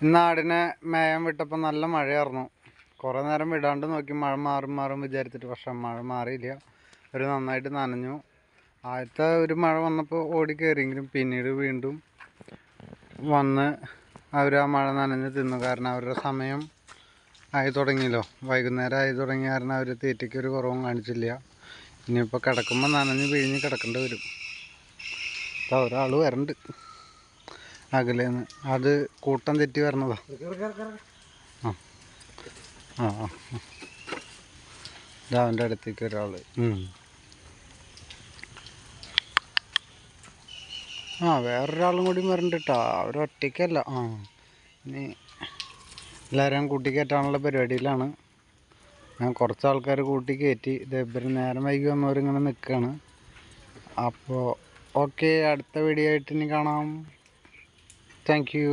ഇന്ന് ആടിനെ മേയാൻ വിട്ടപ്പോൾ നല്ല മഴയായിരുന്നു. കുറേ നേരം വിടാണ്ട് നോക്കി മഴ മാറും വിചാരിച്ചിട്ട്, പക്ഷെ മഴ മാറിയില്ല. ഒരു നന്നായിട്ട് നനഞ്ഞു. ആദ്യത്തെ ഒരു മഴ വന്നപ്പോൾ ഓടി കയറിയെങ്കിലും പിന്നീട് വീണ്ടും വന്ന് അവർ ആ മഴ നനഞ്ഞ് തിന്നു. കാരണം അവരുടെ സമയം ആയി തുടങ്ങിയല്ലോ, വൈകുന്നേരം ആയി തുടങ്ങിയ കാരണം അവർ തീറ്റയ്ക്ക് ഒരു കുറവും കാണിച്ചില്ല. ഇനിയിപ്പോൾ കിടക്കുമ്പോൾ നനഞ്ഞ് പിഴിഞ്ഞ് കിടക്കേണ്ടി വരും. അപ്പോൾ ഒരാൾ വരണ്ട് അകലേന്ന്, അത് കൂട്ടം തെറ്റി വരണതാ. അവൻ്റെ അടുത്തേക്ക് ഒരാൾ. വേറൊരാളും കൂടി വരണ്ട കേട്ടോ, അവരൊറ്റയ്ക്കല്ല. ഇനി എല്ലാവരും കൂട്ടി കയറ്റാനുള്ള പരിപാടിയിലാണ്. ഞാൻ കുറച്ച് ആൾക്കാർ കൂട്ടി കയറ്റി. ഇതേപോലെ നേരം വൈകി വന്നവരിങ്ങനെ നിൽക്കുകയാണ്. അപ്പോൾ ഓക്കെ, അടുത്ത വീഡിയോ ആയിട്ട് ഇനി കാണാം. Thank you.